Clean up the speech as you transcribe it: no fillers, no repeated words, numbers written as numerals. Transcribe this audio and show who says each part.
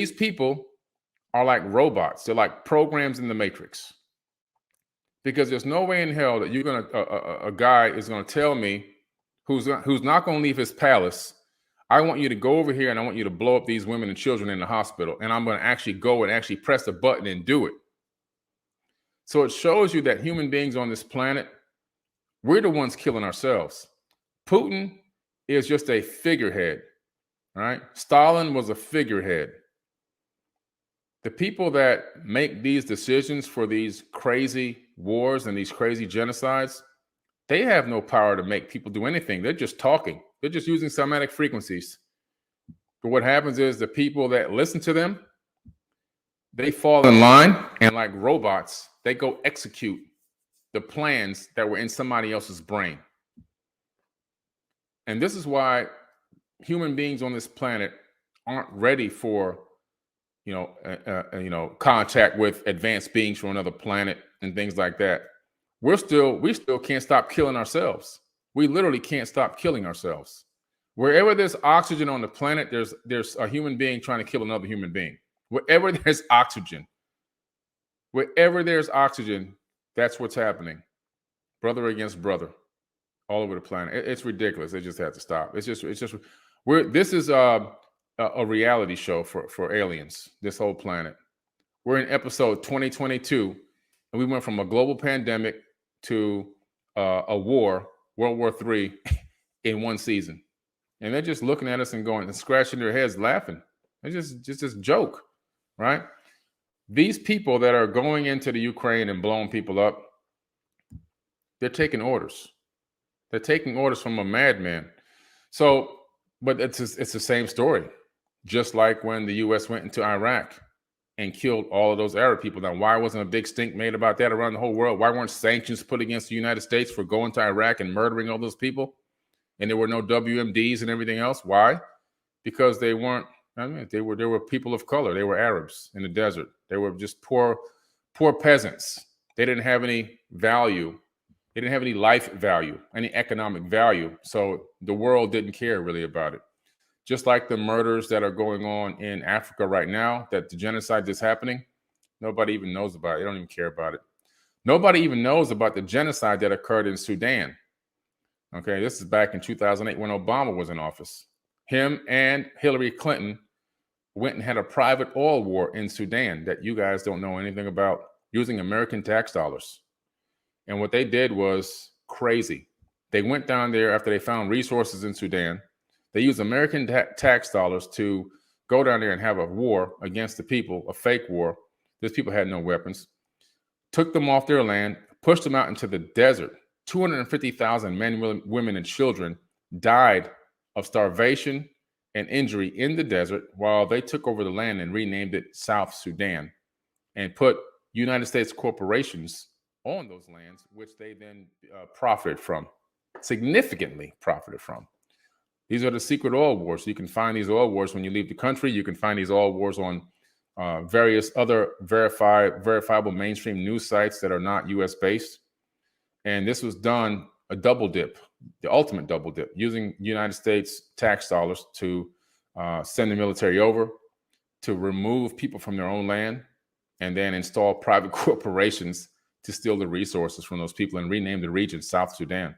Speaker 1: These people are like robots. They're like programs in the matrix. Because there's no way in hell that you're gonna a guy is gonna tell me who's not gonna leave his palace. I want you to go over here and I want you to blow up these women and children in the hospital, and I'm gonna actually go and actually press the button and do it. So it shows you that human beings on this planet, we're the ones killing ourselves. Putin is just a figurehead, right? Stalin was a figurehead. The people that make these decisions for these crazy wars and these crazy genocides, they have no power to make people do anything. They're just talking. They're just using somatic frequencies. But what happens is the people that listen to them, they fall in line, and like robots, they go execute the plans that were in somebody else's brain. And this is why human beings on this planet aren't ready for contact with advanced beings from another planet and things like that. We still can't stop killing ourselves. We literally can't stop killing ourselves. Wherever there's oxygen on the planet, there's a human being trying to kill another human being. Wherever there's oxygen, that's what's happening. Brother against brother, all over the planet. It's ridiculous. They just have to stop. This is a reality show for aliens, this whole planet. We're in episode 2022, and we went from a global pandemic to a war, World War III, in one season. And they're just looking at us and going and scratching their heads, laughing. It's just this joke, right? These people that are going into the Ukraine and blowing people up, they're taking orders. They're taking orders from a madman. So, but it's the same story. Just like when the U.S. went into Iraq and killed all of those Arab people. Now, why wasn't a big stink made about that around the whole world? Why weren't sanctions put against the United States for going to Iraq and murdering all those people? And there were no WMDs and everything else. Why? Because they weren't. They were people of color. They were Arabs in the desert. They were just poor peasants. They didn't have any value. They didn't have any life value, any economic value. So the world didn't care really about it. Just like the murders that are going on in Africa right now, that the genocide that's happening, nobody even knows about it. They don't even care about it. Nobody even knows about the genocide that occurred in Sudan. Okay, this is back in 2008 when Obama was in office. Him and Hillary Clinton went and had a private oil war in Sudan that you guys don't know anything about, using American tax dollars. And what they did was crazy. They went down there after they found resources in Sudan. They used American tax dollars to go down there and have a war against the people, a fake war. These people had no weapons. Took them off their land, pushed them out into the desert. 250,000 men, women, and children died of starvation and injury in the desert while they took over the land and renamed it South Sudan and put United States corporations on those lands, which they then profited from, significantly profited from. These are the secret oil wars. You can find these oil wars when you leave the country. You can find these oil wars on various other verifiable mainstream news sites that are not U.S. based. And this was done, a double dip, the ultimate double dip, using United States tax dollars to send the military over, to remove people from their own land, and then install private corporations to steal the resources from those people and rename the region South Sudan.